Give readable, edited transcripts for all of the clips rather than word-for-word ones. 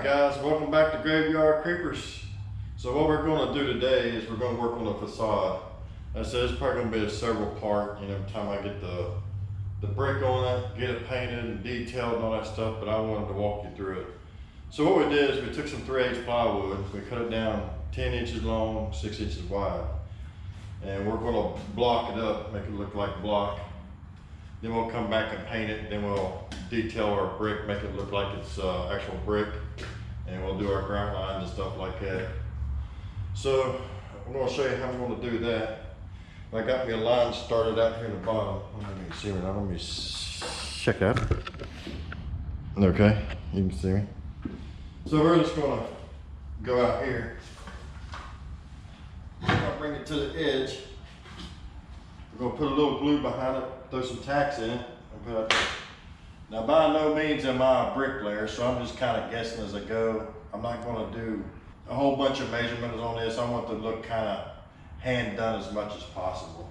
Guys, welcome back to Graveyard Creepers. So what we're going to do today is we're going to work on the facade. I said it's probably going to be a several part, you know, by the time I get the brick on it, get it painted and detailed and all that stuff, but I wanted to walk you through it. So what we did is we took some 3/8 plywood, we cut it down 10 inches long, 6 inches wide, and we're going to block it up, make it look like block. Then we'll come back and paint it, then we'll detail our brick, make it look like it's actual brick, and we'll do our ground lines and stuff like that. So I'm going to show you how I'm going to do that. I got me a line started out here in the bottom. Let me see me now. Let me check that. Okay, you can see me. So we're just going to go out here. I'll bring it to the edge. We're going to put a little glue behind it, throw some tacks in it, and put it up there. Now, by no means am I a bricklayer, so I'm just kind of guessing as I go. I'm not going to do a whole bunch of measurements on this. I want it to look kind of hand done as much as possible.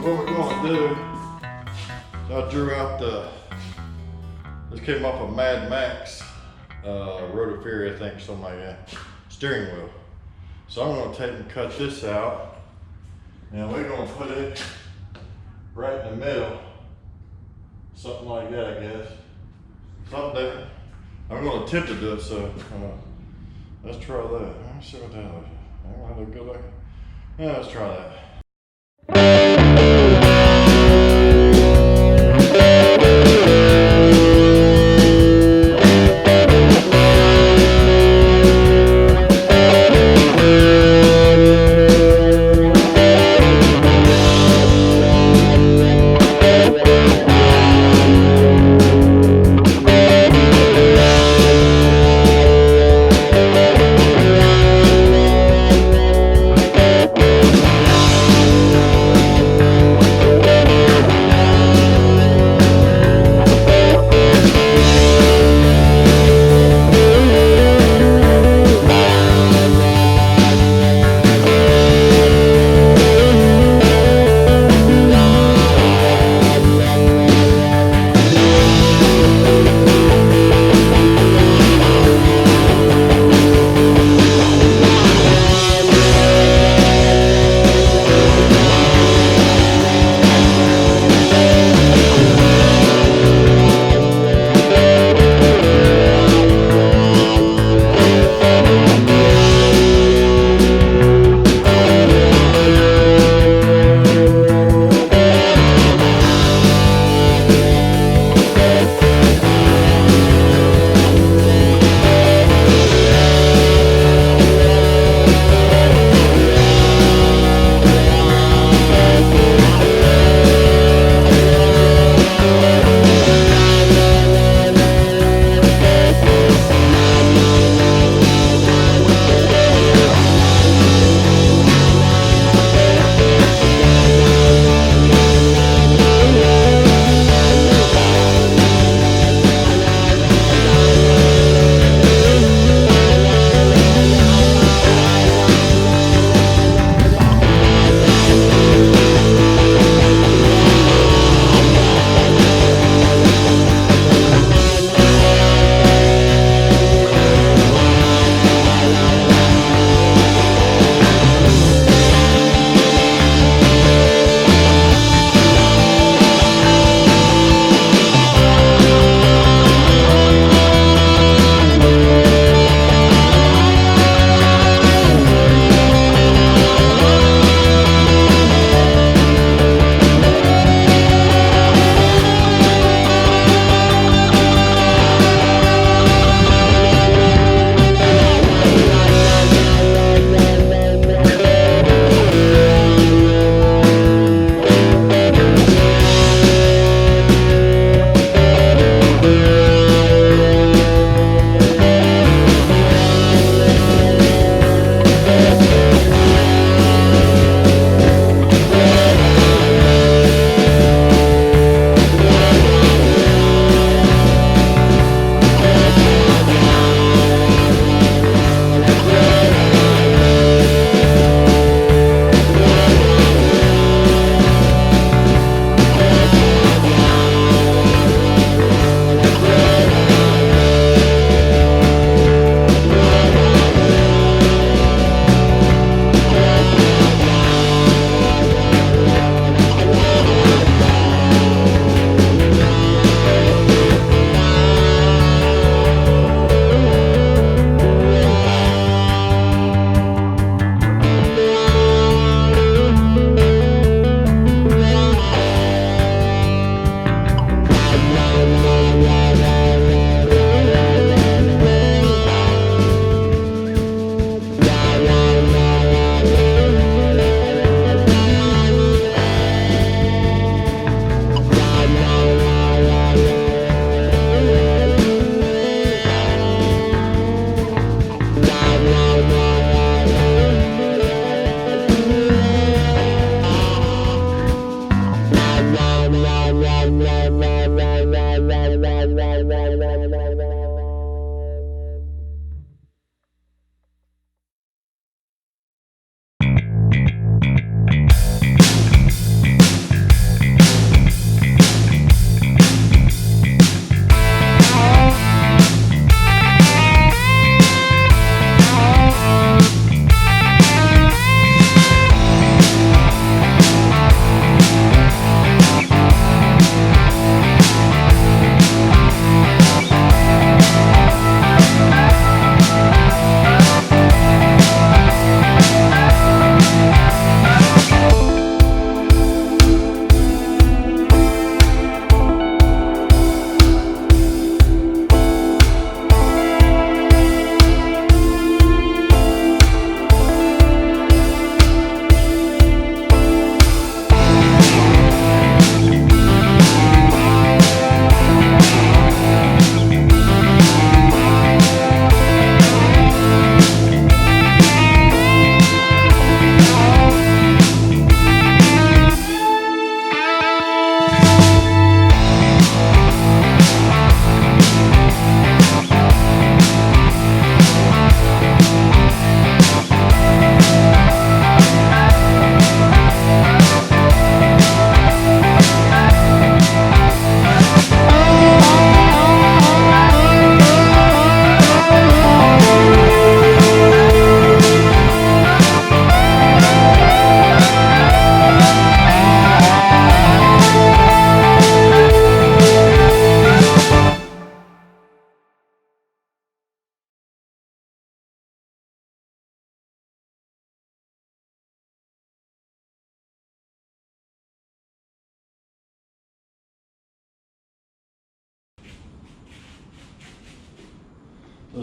what we're gonna do, I drew out this came off of Mad Max, Rotoferry, I think, something like that, steering wheel. So I'm gonna take and cut this out, and we're gonna put it right in the middle. Something like that, I guess. Something different. I'm gonna attempt to do it, so let's try that. Let me see what that looks like. I don't have a good look. Yeah, let's try that.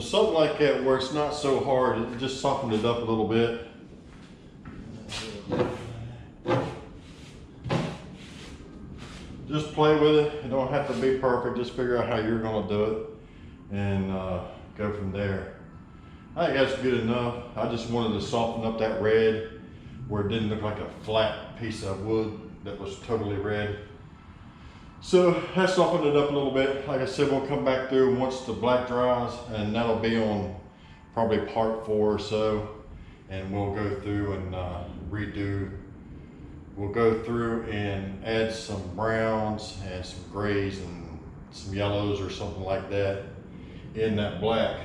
something like that where it's not so hard, it just softened it up a little bit. Just play with it. It don't have to be perfect. Just figure out how you're gonna do it and go from there. I think that's good enough. I just wanted to soften up that red where it didn't look like a flat piece of wood that was totally red. So I softened it up a little bit. Like I said, we'll come back through once the black dries, and that'll be on probably part 4 or so. And we'll go through and redo. We'll go through and add some browns and some grays and some yellows or something like that in that black.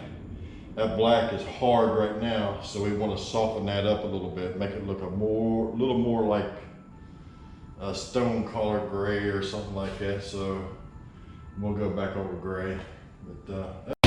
That black is hard right now, so we want to soften that up a little bit, make it look a little more like a stone colored gray or something like that. So we'll go back over gray. But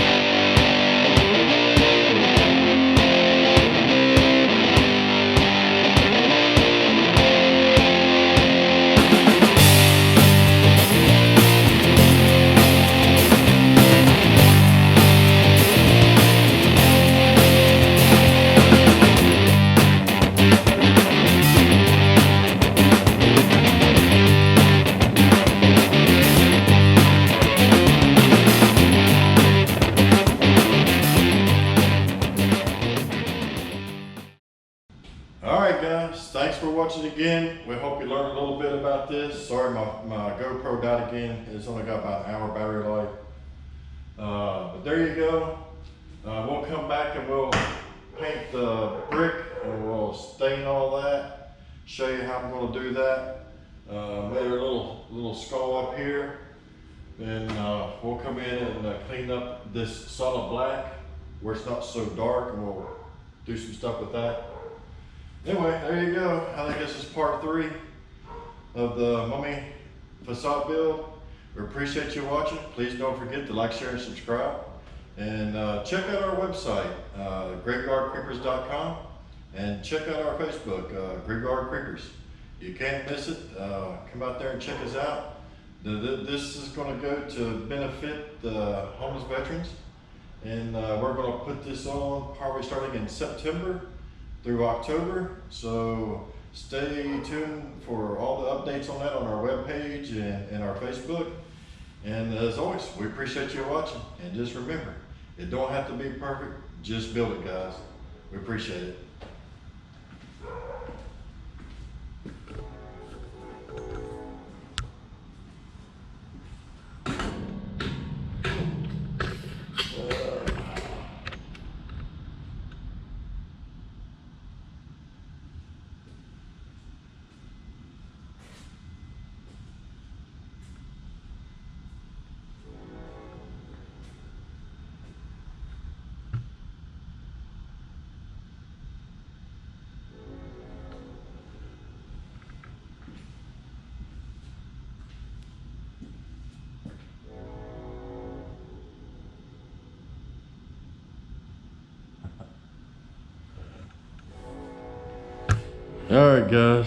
alright guys, thanks for watching again. We hope you learned a little bit about this. Sorry my GoPro died again. It's only got about an hour battery life. But there you go. We'll come back and we'll paint the brick and we'll stain all that. Show you how I'm going to do that. Made a little skull up here. Then we'll come in and clean up this solid black where it's not so dark, and we'll do some stuff with that. Anyway, there you go. I think this is part 3 of the mummy facade build. We appreciate you watching. Please don't forget to like, share, and subscribe. And check out our website, graveyardcreepers.com, and check out our Facebook, Graveyard Creepers. You can't miss it. Come out there and check us out. This is going to go to benefit the homeless veterans, and we're going to put this on probably starting in September through October. So stay tuned for all the updates on that on our webpage and our Facebook. And as always, we appreciate you watching. And just remember, it don't have to be perfect. Just build it, guys. We appreciate it. Alright guys,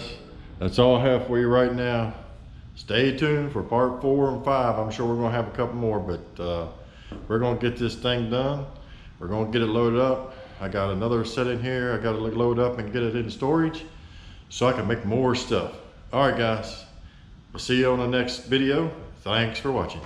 that's all I have for you right now. Stay tuned for part 4 and 5. I'm sure we're going to have a couple more, but we're going to get this thing done. We're going to get it loaded up. I got another set in here. I got to load up and get it in storage so I can make more stuff. Alright guys, we'll see you on the next video. Thanks for watching.